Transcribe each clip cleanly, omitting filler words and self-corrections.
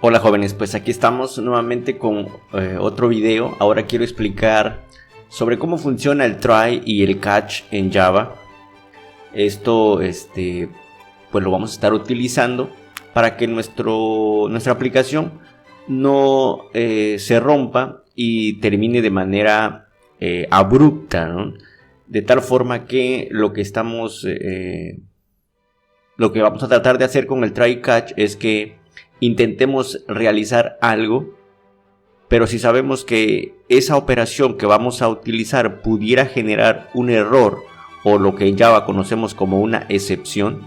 Hola jóvenes, pues aquí estamos nuevamente con otro video. Ahora quiero explicar sobre cómo funciona el try y el catch en Java. Esto pues lo vamos a estar utilizando para que nuestra aplicación no se rompa y termine de manera abrupta, ¿no? De tal forma que lo que vamos a tratar de hacer con el try y catch es que intentemos realizar algo, pero si sabemos que esa operación que vamos a utilizar pudiera generar un error o lo que en Java conocemos como una excepción,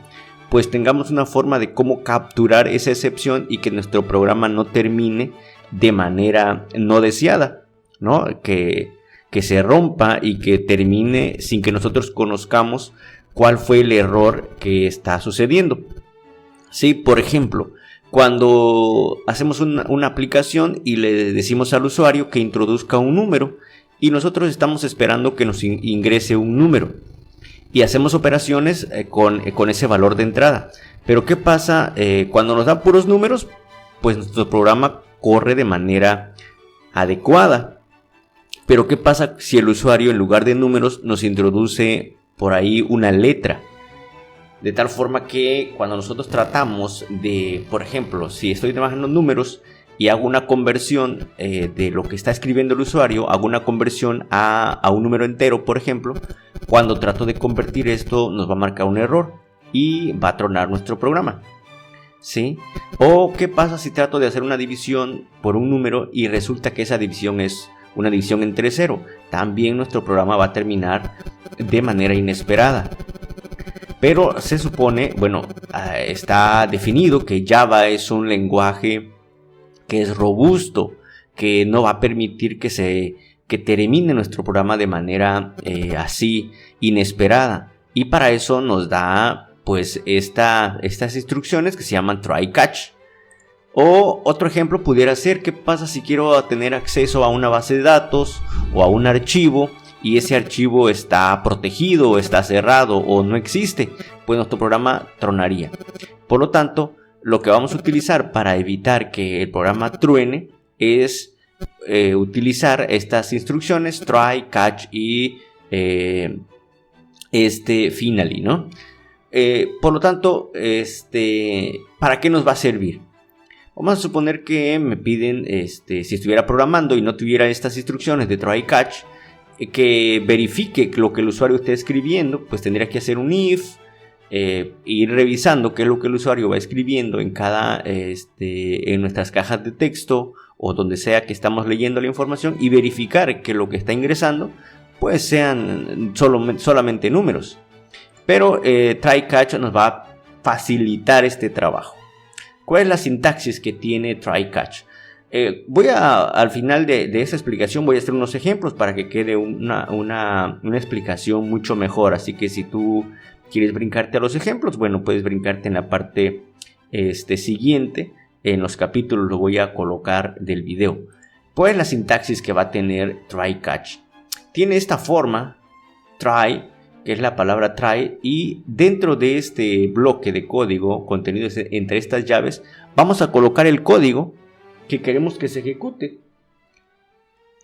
pues tengamos una forma de cómo capturar esa excepción y que nuestro programa no termine de manera no deseada, ¿no? Que se rompa y que termine sin que nosotros conozcamos cuál fue el error que está sucediendo. Sí, por ejemplo, cuando hacemos una aplicación y le decimos al usuario que introduzca un número y nosotros estamos esperando que nos ingrese un número y hacemos operaciones con ese valor de entrada. Pero ¿qué pasa cuando nos da puros números? Pues nuestro programa corre de manera adecuada. Pero ¿qué pasa si el usuario en lugar de números nos introduce por ahí una letra? De tal forma que cuando nosotros tratamos de, por ejemplo, si estoy trabajando en números y hago una conversión de lo que está escribiendo el usuario, hago una conversión a un número entero, por ejemplo, cuando trato de convertir esto nos va a marcar un error y va a tronar nuestro programa, ¿sí? O ¿qué pasa si trato de hacer una división por un número y resulta que esa división es una división entre cero? También nuestro programa va a terminar de manera inesperada. Pero se supone, está definido que Java es un lenguaje que es robusto, que no va a permitir que termine nuestro programa de manera así inesperada. Y para eso nos da pues estas instrucciones que se llaman try catch. O otro ejemplo pudiera ser, ¿qué pasa si quiero tener acceso a una base de datos o a un archivo y ese archivo está protegido o está cerrado o no existe? Pues nuestro programa tronaría. Por lo tanto, lo que vamos a utilizar para evitar que el programa truene es utilizar estas instrucciones try, catch y finally, ¿no? Por lo tanto, ¿para qué nos va a servir? Vamos a suponer que me piden, si estuviera programando y no tuviera estas instrucciones de try catch, que verifique lo que el usuario esté escribiendo, pues tendría que hacer un if, ir revisando qué es lo que el usuario va escribiendo en nuestras cajas de texto o donde sea que estamos leyendo la información y verificar que lo que está ingresando pues sean solamente números. Pero try catch nos va a facilitar este trabajo. ¿Cuál es la sintaxis que tiene try catch? Al final de esa explicación voy a hacer unos ejemplos para que quede una explicación mucho mejor. Así que si tú quieres brincarte a los ejemplos, puedes brincarte en la parte siguiente. En los capítulos lo voy a colocar del video. Pues la sintaxis que va a tener try catch. Tiene esta forma, try, que es la palabra try, y dentro de este bloque de código contenido entre estas llaves, vamos a colocar el código que queremos que se ejecute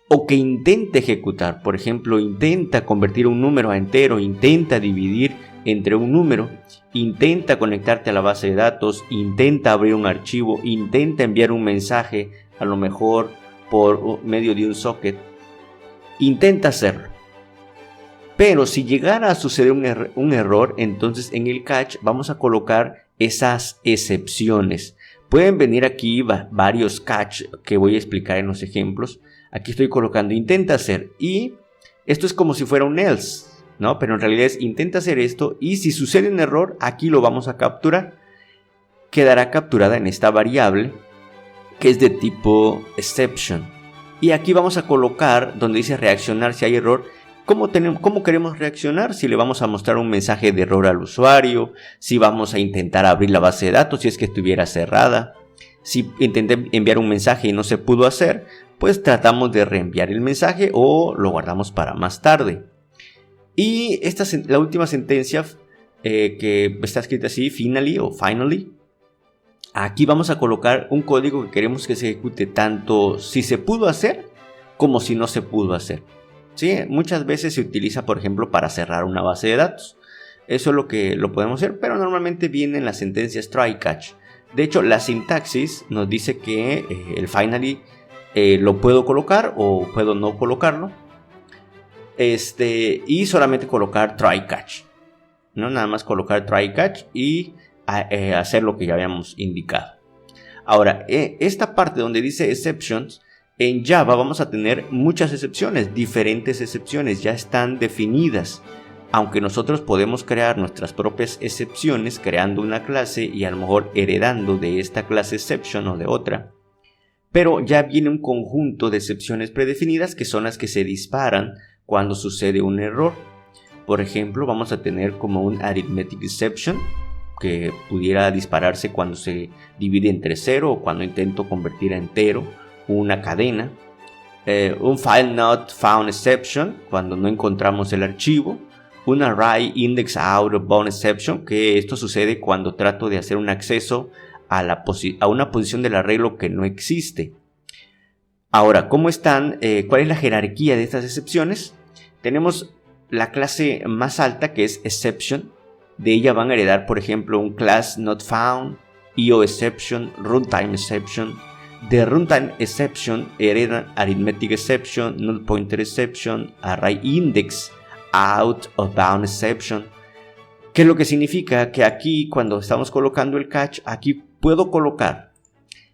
o que intente ejecutar. Por ejemplo, intenta convertir un número a entero, intenta dividir entre un número, intenta conectarte a la base de datos, intenta abrir un archivo, intenta enviar un mensaje, a lo mejor por medio de un socket, intenta hacerlo. Pero si llegara a suceder un error, entonces en el catch vamos a colocar esas excepciones. Pueden venir aquí varios catch que voy a explicar en los ejemplos. Aquí estoy colocando intenta hacer y esto es como si fuera un else, ¿no? Pero en realidad es intenta hacer esto y si sucede un error, aquí lo vamos a capturar. Quedará capturada en esta variable que es de tipo exception. Y aquí vamos a colocar donde dice reaccionar si hay error. ¿Cómo queremos reaccionar? Si le vamos a mostrar un mensaje de error al usuario, si vamos a intentar abrir la base de datos si es que estuviera cerrada, si intenté enviar un mensaje y no se pudo hacer, pues tratamos de reenviar el mensaje o lo guardamos para más tarde. Y esta es la última sentencia que está escrita así, finally o finally, Aquí vamos a colocar un código que queremos que se ejecute tanto si se pudo hacer como si no se pudo hacer. ¿Sí? Muchas veces se utiliza, por ejemplo, para cerrar una base de datos. Eso es lo que lo podemos hacer, pero normalmente viene en las sentencias try catch. De hecho, la sintaxis nos dice que el finally lo puedo colocar o puedo no colocarlo. Y solamente colocar try catch. ¿No? Nada más colocar try catch y hacer lo que ya habíamos indicado. Ahora, esta parte donde dice exceptions, en Java vamos a tener muchas excepciones, diferentes excepciones, ya están definidas. Aunque nosotros podemos crear nuestras propias excepciones creando una clase y a lo mejor heredando de esta clase exception o de otra, pero ya viene un conjunto de excepciones predefinidas que son las que se disparan cuando sucede un error. Por ejemplo, vamos a tener como un arithmetic exception que pudiera dispararse cuando se divide entre 0 o cuando intento convertir a entero una cadena. Un file not found exception cuando no encontramos el archivo. Un array index out of bound exception, que esto sucede cuando trato de hacer un acceso a una posición del arreglo que no existe. Ahora, ¿cómo están? ¿Cuál es la jerarquía de estas excepciones? Tenemos la clase más alta, que es exception. De ella van a heredar, por ejemplo, un class not found, IO exception, runtime exception. De runtime exception heredan arithmetic exception, null pointer exception, array index out of bound exception. ¿Qué es lo que significa? Que aquí, cuando estamos colocando el catch, aquí puedo colocar.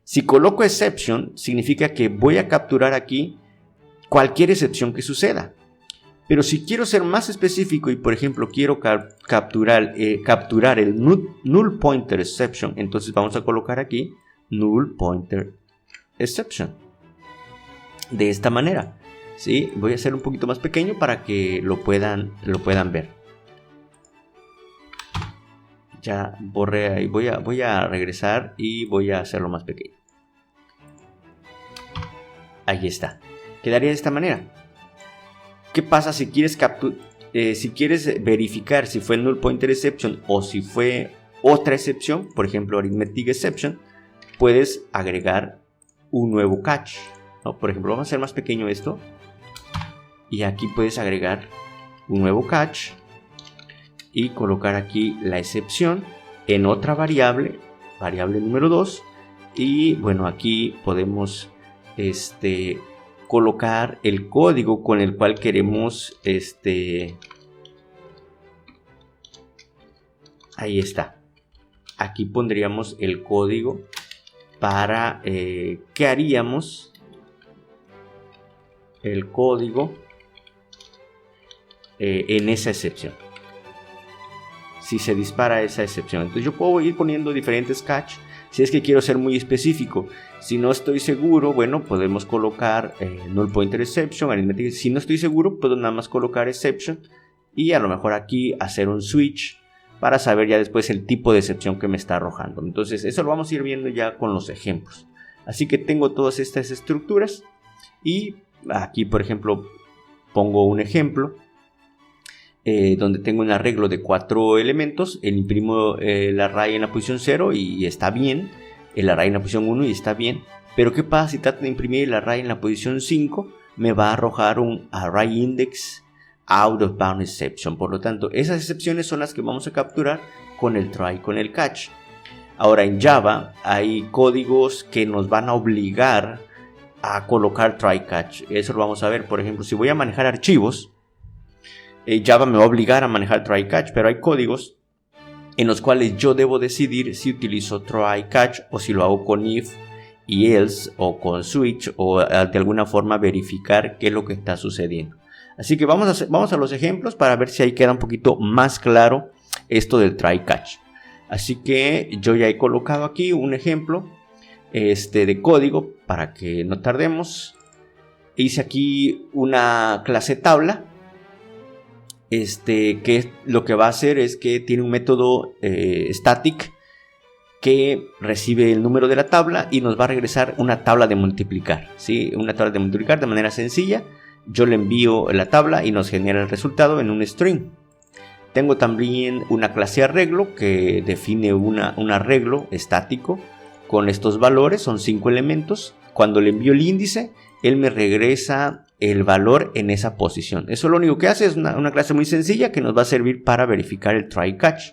Si coloco exception, significa que voy a capturar aquí cualquier excepción que suceda. Pero si quiero ser más específico y, por ejemplo, quiero capturar el null pointer exception, entonces vamos a colocar aquí null pointer exception. De esta manera. ¿Sí? Voy a hacer un poquito más pequeño para que lo puedan ver. Ya borré ahí. Voy a regresar y voy a hacerlo más pequeño. Ahí está. Quedaría de esta manera. ¿Qué pasa si quieres verificar si fue null pointer exception o si fue otra excepción? Por ejemplo, arithmetic exception. Puedes agregar un nuevo catch, ¿no? Por ejemplo, vamos a hacer más pequeño esto. Y aquí puedes agregar un nuevo catch y colocar aquí la excepción en otra variable número 2. Y bueno, aquí podemos colocar el código con el cual queremos ahí está. Aquí pondríamos el código para ¿qué haríamos? El código en esa excepción. Si se dispara esa excepción, entonces yo puedo ir poniendo diferentes catch. Si es que quiero ser muy específico, si no estoy seguro, bueno, podemos colocar null pointer exception, arithmetic. Si no estoy seguro, puedo nada más colocar exception y a lo mejor aquí hacer un switch para saber ya después el tipo de excepción que me está arrojando. Entonces eso lo vamos a ir viendo ya con los ejemplos. Así que tengo todas estas estructuras y aquí, por ejemplo, pongo un ejemplo donde tengo un arreglo de 4 elementos. Imprimo el array en la posición 0 y está bien. El array en la posición 1 y está bien. Pero ¿qué pasa si trato de imprimir el array en la posición 5? Me va a arrojar un array index out of bound exception. Por lo tanto, esas excepciones son las que vamos a capturar con el try, con el catch. Ahora, en Java hay códigos que nos van a obligar a colocar try catch. Eso lo vamos a ver. Por ejemplo, si voy a manejar archivos, Java me va a obligar a manejar try catch, pero hay códigos en los cuales yo debo decidir si utilizo try catch o si lo hago con if y else o con switch o de alguna forma verificar qué es lo que está sucediendo. Así que vamos a los ejemplos para ver si ahí queda un poquito más claro esto del try catch. Así que yo ya he colocado aquí un ejemplo de código para que no tardemos. Hice aquí una clase tabla. Que lo que va a hacer es que tiene un método static que recibe el número de la tabla y nos va a regresar una tabla de multiplicar, ¿sí? Una tabla de multiplicar de manera sencilla. Yo le envío la tabla y nos genera el resultado en un string. Tengo también una clase arreglo que define un arreglo estático con estos valores, son 5 elementos. Cuando le envío el índice, él me regresa el valor en esa posición. Eso lo único que hace es una clase muy sencilla que nos va a servir para verificar el try catch.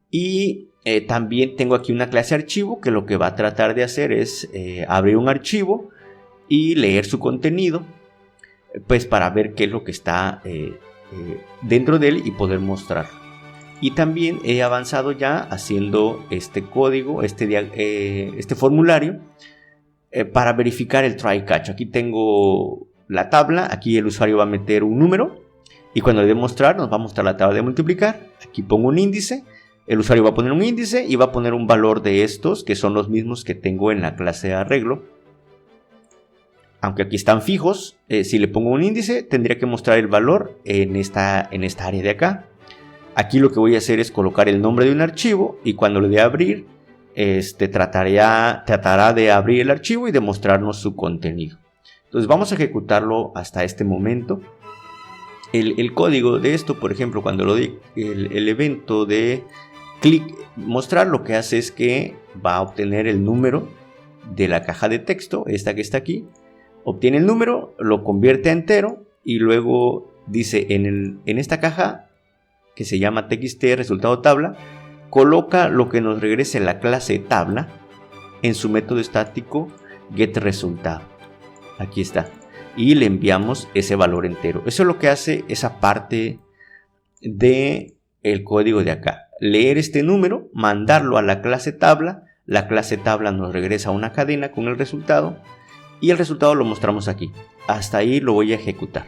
Y también tengo aquí una clase archivo que lo que va a tratar de hacer es abrir un archivo y leer su contenido, pues para ver qué es lo que está dentro de él y poder mostrar. Y también he avanzado ya haciendo este código, este formulario para verificar el try catch. Aquí tengo la tabla, aquí el usuario va a meter un número y cuando le dé mostrar nos va a mostrar la tabla de multiplicar. Aquí pongo un índice, el usuario va a poner un índice y va a poner un valor de estos que son los mismos que tengo en la clase de arreglo. Aunque aquí están fijos, si le pongo un índice tendría que mostrar el valor en esta área de acá. Aquí lo que voy a hacer es colocar el nombre de un archivo y cuando le dé a abrir, tratará de abrir el archivo y de mostrarnos su contenido. Entonces vamos a ejecutarlo hasta este momento. El código de esto, por ejemplo, cuando lo di el evento de clic mostrar, lo que hace es que va a obtener el número de la caja de texto, esta que está aquí. Obtiene el número, lo convierte a entero y luego dice en esta caja que se llama txt resultado tabla, coloca lo que nos regrese la clase tabla en su método estático getResultado. Aquí está. Y le enviamos ese valor entero. Eso es lo que hace esa parte del código de acá. Leer este número, mandarlo a la clase tabla. La clase tabla nos regresa una cadena con el resultado. Y el resultado lo mostramos aquí. Hasta ahí lo voy a ejecutar.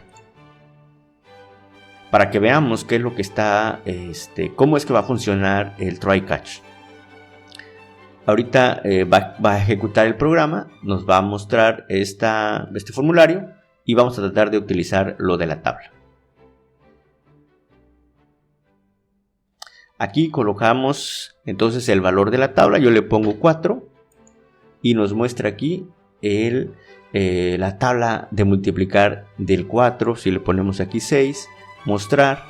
Para que veamos qué es lo que está, cómo es que va a funcionar el try catch. Ahorita va a ejecutar el programa, nos va a mostrar este formulario y vamos a tratar de utilizar lo de la tabla. Aquí colocamos entonces el valor de la tabla, yo le pongo 4 y nos muestra aquí la tabla de multiplicar del 4, si le ponemos aquí 6, mostrar.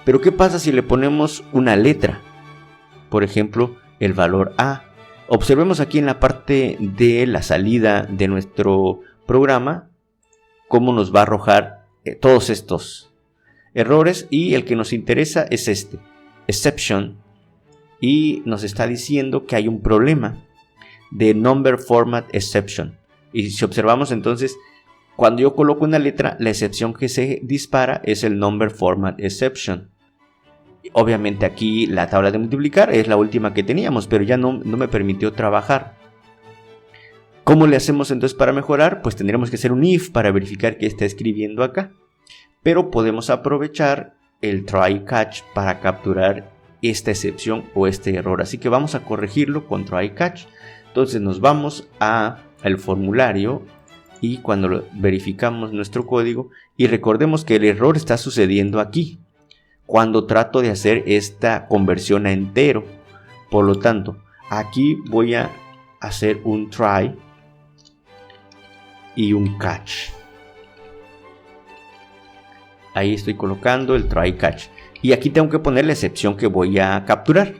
Pero ¿qué pasa si le ponemos una letra? Por ejemplo, el valor A. Observemos aquí en la parte de la salida de nuestro programa cómo nos va a arrojar todos estos errores y el que nos interesa es exception, y nos está diciendo que hay un problema de number format exception. Y si observamos entonces, cuando yo coloco una letra, la excepción que se dispara es el number format exception. Obviamente aquí la tabla de multiplicar es la última que teníamos, pero ya no me permitió trabajar. ¿Cómo le hacemos entonces para mejorar? Pues tendremos que hacer un if para verificar qué está escribiendo acá. Pero podemos aprovechar el try catch para capturar esta excepción o este error. Así que vamos a corregirlo con try catch. Entonces nos vamos al formulario y cuando verificamos nuestro código, y recordemos que el error está sucediendo aquí cuando trato de hacer esta conversión a entero. Por lo tanto, aquí voy a hacer un try y un catch. Ahí estoy colocando el try catch y aquí tengo que poner la excepción que voy a capturar,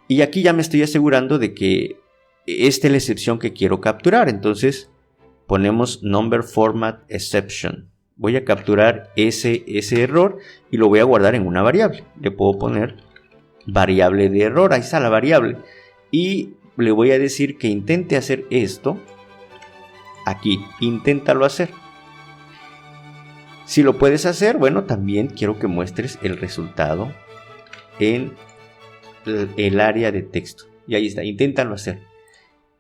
y aquí ya me estoy asegurando de que esta es la excepción que quiero capturar. Entonces ponemos number format exception. Voy a capturar ese error y lo voy a guardar en una variable. Le puedo poner variable de error. Ahí está la variable. Y le voy a decir que intente hacer esto. Aquí, inténtalo hacer. Si lo puedes hacer, bueno, también quiero que muestres el resultado en el área de texto. Y ahí está, inténtalo hacer.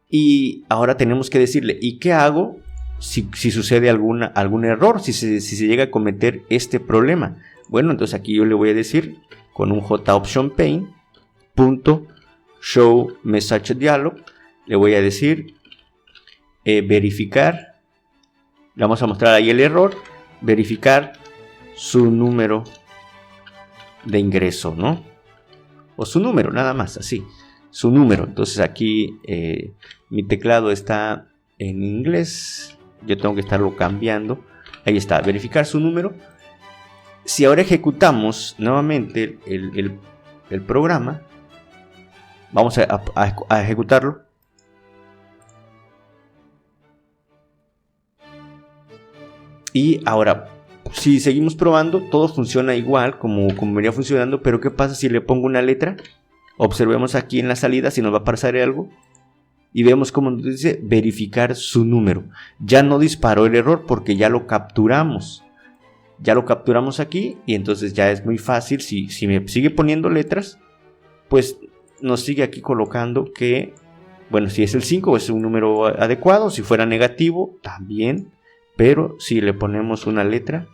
Y ahora tenemos que decirle, ¿y qué hago si sucede algún error? Si se llega a cometer este problema. Bueno, entonces aquí yo le voy a decir con un JOptionPane .show message dialog, le voy a decir verificar, le vamos a mostrar ahí el error, verificar su número de ingreso, ¿no? O su número, nada más, así, su número. Entonces aquí mi teclado está en inglés, yo tengo que estarlo cambiando. Ahí está, verificar su número. Si ahora ejecutamos nuevamente el programa, vamos a ejecutarlo. Y ahora, si seguimos probando, todo funciona igual como venía funcionando, pero ¿qué pasa si le pongo una letra? Observemos aquí en la salida si nos va a pasar algo. Y vemos cómo nos dice verificar su número. Ya no disparó el error porque ya lo capturamos. Ya lo capturamos aquí y entonces ya es muy fácil. Si me sigue poniendo letras, pues nos sigue aquí colocando que, bueno, si es el 5 es un número adecuado. Si fuera negativo, también. Pero si le ponemos una letra,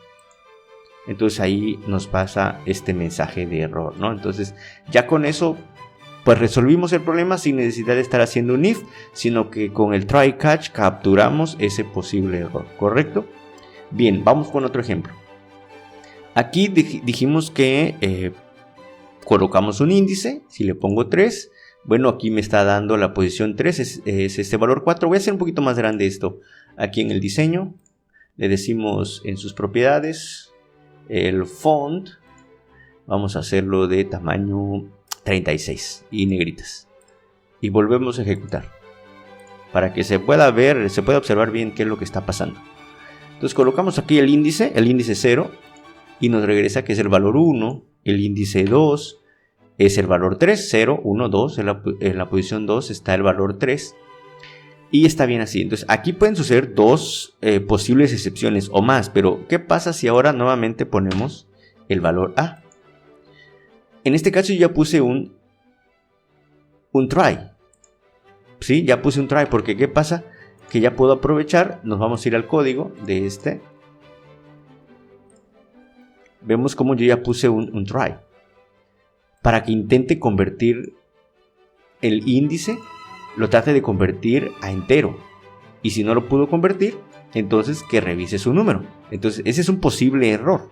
entonces ahí nos pasa este mensaje de error, ¿no? Entonces ya con eso pues resolvimos el problema sin necesidad de estar haciendo un if, sino que con el try catch capturamos ese posible error, ¿correcto? Bien, vamos con otro ejemplo. Aquí dijimos que colocamos un índice. Si le pongo 3, bueno, aquí me está dando la posición 3, es este valor 4. Voy a hacer un poquito más grande esto. Aquí en el diseño le decimos en sus propiedades el font, vamos a hacerlo de tamaño 36 y negritas, y volvemos a ejecutar para que se pueda ver, se pueda observar bien qué es lo que está pasando. Entonces colocamos aquí el índice 0 y nos regresa que es el valor 1, el índice 2 es el valor 3, 0, 1, 2, en la posición 2 está el valor 3 y está bien así. Entonces aquí pueden suceder dos posibles excepciones o más, pero ¿qué pasa si ahora nuevamente ponemos el valor A? En este caso yo ya puse un try. ¿Sí? Ya puse un try porque ¿qué pasa? Que ya puedo aprovechar, nos vamos a ir al código de este. Vemos como yo ya puse un try. Para que intente convertir el índice, lo trate de convertir a entero. Y si no lo pudo convertir, entonces que revise su número. Entonces ese es un posible error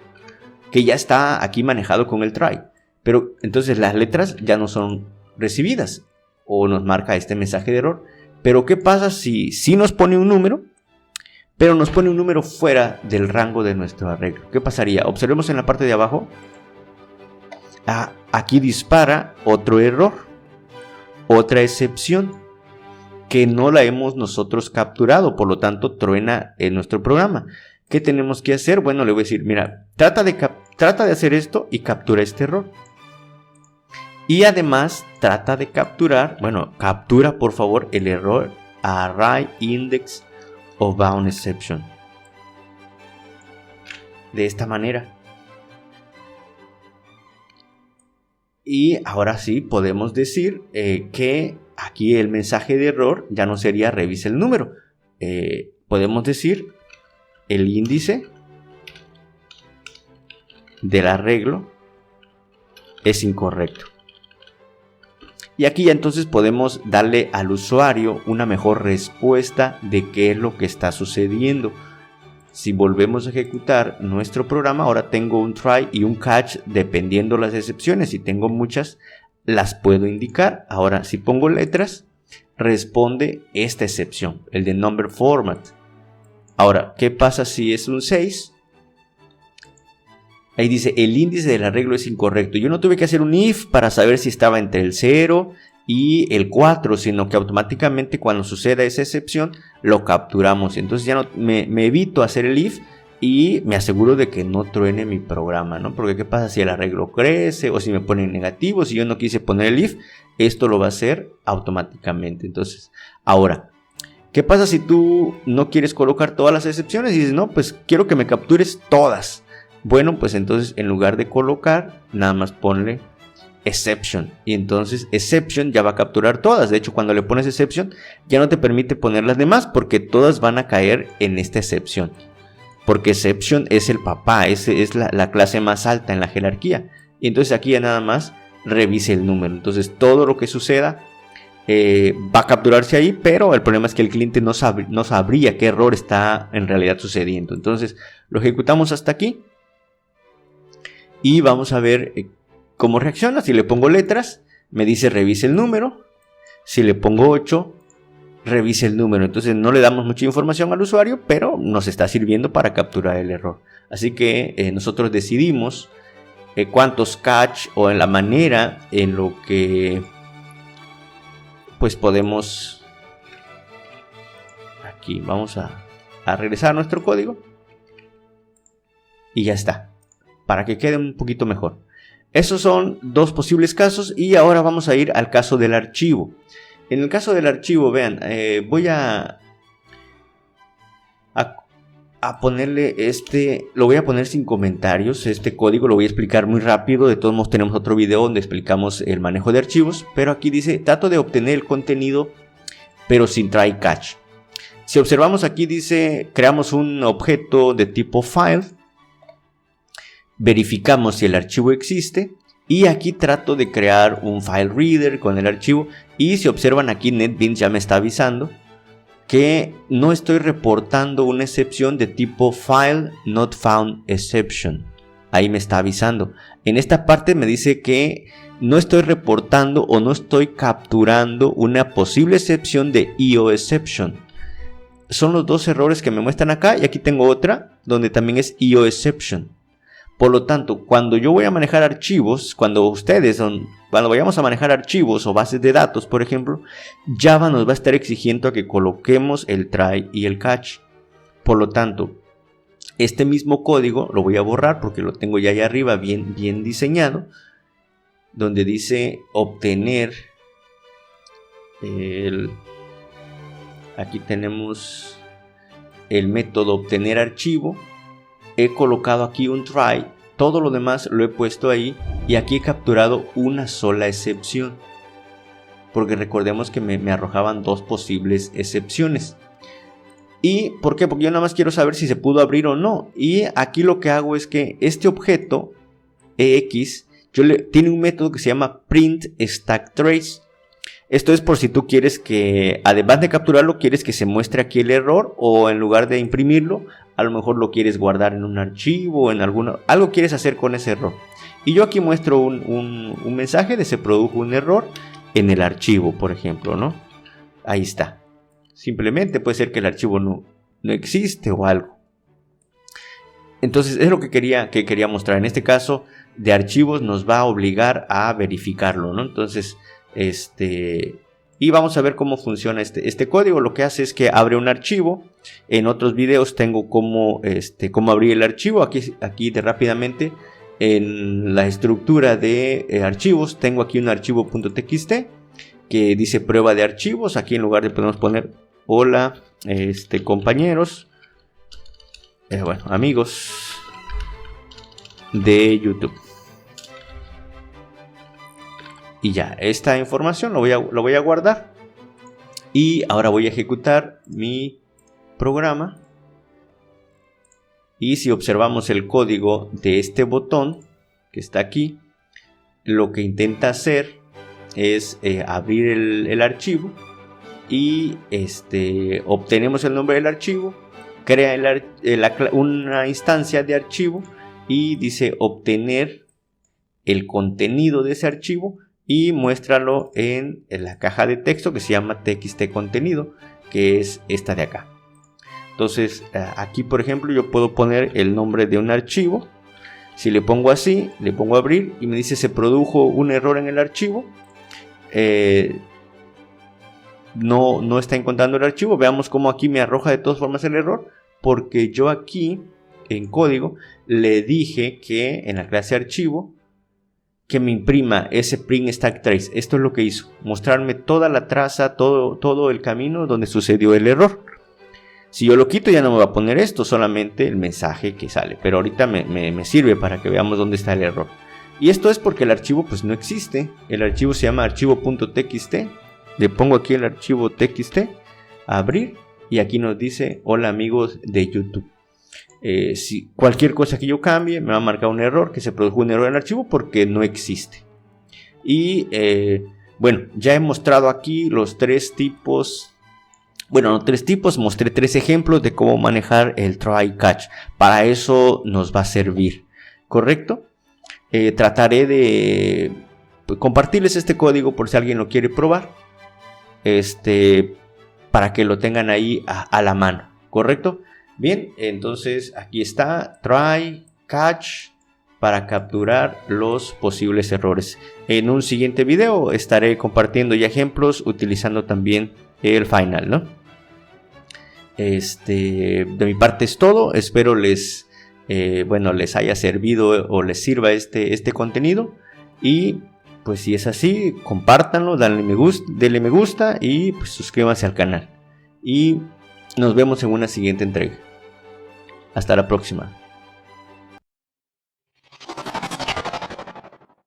que ya está aquí manejado con el try. Pero entonces las letras ya no son recibidas o nos marca este mensaje de error. Pero ¿qué pasa si nos pone un número, pero nos pone un número fuera del rango de nuestro arreglo? ¿Qué pasaría? Observemos en la parte de abajo. Aquí dispara otro error, otra excepción que no la hemos nosotros capturado, por lo tanto truena en nuestro programa. ¿Qué tenemos que hacer? Bueno, le voy a decir, mira, trata de hacer esto y captura este error. Y además trata de capturar, captura por favor el error array index of bound exception. De esta manera. Y ahora sí podemos decir que aquí el mensaje de error ya no sería revise el número. Podemos decir el índice del arreglo es incorrecto. Y aquí ya entonces podemos darle al usuario una mejor respuesta de qué es lo que está sucediendo. Si volvemos a ejecutar nuestro programa, ahora tengo un try y un catch dependiendo las excepciones. Si tengo muchas, las puedo indicar. Ahora, si pongo letras, responde esta excepción, el de number format. Ahora, ¿qué pasa si es un 6? Ahí dice, el índice del arreglo es incorrecto. Yo no tuve que hacer un if para saber si estaba entre el 0 y el 4, sino que automáticamente cuando suceda esa excepción, lo capturamos. Entonces ya no me evito hacer el if y me aseguro de que no truene mi programa, ¿no? Porque ¿qué pasa si el arreglo crece o si me pone negativo? Si yo no quise poner el if, esto lo va a hacer automáticamente. Entonces, ahora, ¿qué pasa si tú no quieres colocar todas las excepciones? Y dices, no, pues quiero que me captures todas. Bueno, pues entonces en lugar de colocar, nada más ponle exception. Y entonces exception ya va a capturar todas. De hecho, cuando le pones exception, ya no te permite poner las demás porque todas van a caer en esta excepción. Porque exception es el papá, es la clase más alta en la jerarquía. Y entonces aquí ya nada más revise el número. Entonces todo lo que suceda va a capturarse ahí, pero el problema es que el cliente no sabría qué error está en realidad sucediendo. Entonces lo ejecutamos hasta aquí. Y vamos a ver cómo reacciona. Si le pongo letras, me dice revise el número. Si le pongo 8, revise el número. Entonces no le damos mucha información al usuario, pero nos está sirviendo para capturar el error. Así que nosotros decidimos cuántos catch o en la manera en lo que pues podemos. Aquí vamos a regresar a nuestro código. y ya está, para que quede un poquito mejor. Esos son dos posibles casos y ahora vamos a ir al caso del archivo. En el caso del archivo, vean, voy a ponerle lo voy a poner sin comentarios, este código lo voy a explicar muy rápido. De todos modos tenemos otro video donde explicamos el manejo de archivos, pero aquí dice, trato de obtener el contenido pero sin try catch. Si observamos aquí dice, creamos un objeto de tipo file, verificamos si el archivo existe y aquí trato de crear un file reader con el archivo y si observan aquí NetBeans ya me está avisando que no estoy reportando una excepción de tipo file not found exception. Ahí me está avisando. En esta parte me dice que no estoy reportando o no estoy capturando una posible excepción de IO exception. Son los dos errores que me muestran acá y aquí tengo otra donde también es IO exception. Por lo tanto, cuando yo voy a manejar archivos, cuando vayamos a manejar archivos o bases de datos, por ejemplo, Java nos va a estar exigiendo a que coloquemos el try y el catch. Por lo tanto, este mismo código lo voy a borrar porque lo tengo ya ahí arriba bien diseñado, donde dice obtener aquí tenemos el método obtener archivo. He colocado aquí un try, todo lo demás lo he puesto ahí y aquí he capturado una sola excepción, porque recordemos que me arrojaban dos posibles excepciones. ¿Y por qué? Porque yo nada más quiero saber si se pudo abrir o no. Y aquí lo que hago es que este objeto EX tiene un método que se llama print stack trace. Esto es por si tú quieres que, además de capturarlo, quieres que se muestre aquí el error, o en lugar de imprimirlo, a lo mejor lo quieres guardar en un archivo, algo quieres hacer con ese error. Y yo aquí muestro un mensaje de se produjo un error en el archivo, por ejemplo, ¿no? Ahí está. Simplemente puede ser que el archivo no existe o algo. Entonces es lo que quería mostrar. En este caso de archivos nos va a obligar a verificarlo, ¿no? Entonces y vamos a ver cómo funciona este código. Lo que hace es que abre un archivo. En otros videos tengo cómo abrir el archivo. Aquí rápidamente en la estructura de archivos tengo aquí un archivo .txt que dice prueba de archivos. Aquí en lugar de podemos poner hola compañeros, amigos de YouTube. Y ya, esta información lo voy a guardar. Y ahora voy a ejecutar mi programa. Y si observamos el código de este botón que está aquí, lo que intenta hacer es abrir el archivo. Y obtenemos el nombre del archivo. Crea una instancia de archivo. Y dice obtener el contenido de ese archivo. Y muéstralo en la caja de texto que se llama txt contenido, que es esta de acá. Entonces aquí por ejemplo yo puedo poner el nombre de un archivo. Si le pongo así, le pongo abrir y me dice se produjo un error en el archivo. No está encontrando el archivo. Veamos cómo aquí me arroja de todas formas el error, porque yo aquí en código le dije que en la clase archivo que me imprima ese print stack trace. Esto es lo que hizo, mostrarme toda la traza, todo el camino donde sucedió el error. Si yo lo quito ya no me va a poner esto, solamente el mensaje que sale, pero ahorita me sirve para que veamos dónde está el error. Y esto es porque el archivo pues no existe. El archivo se llama archivo.txt. Le pongo aquí el archivo txt, abrir, y aquí nos dice hola amigos de YouTube. Si cualquier cosa que yo cambie me va a marcar un error, que se produjo un error en el archivo porque no existe. Y ya he mostrado aquí los tres tipos. Bueno, no tres tipos, mostré tres ejemplos de cómo manejar el try catch. Para eso nos va a servir, ¿correcto? Trataré de compartirles este código por si alguien lo quiere probar, para que lo tengan ahí a la mano, ¿correcto? Bien, entonces aquí está try catch para capturar los posibles errores. En un siguiente video estaré compartiendo ya ejemplos utilizando también el final, ¿no? De mi parte es todo. Espero les bueno, les haya servido o les sirva este contenido. Y pues si es así, compártanlo, denle me gusta y pues suscríbanse al canal. Y nos vemos en una siguiente entrega. Hasta la próxima.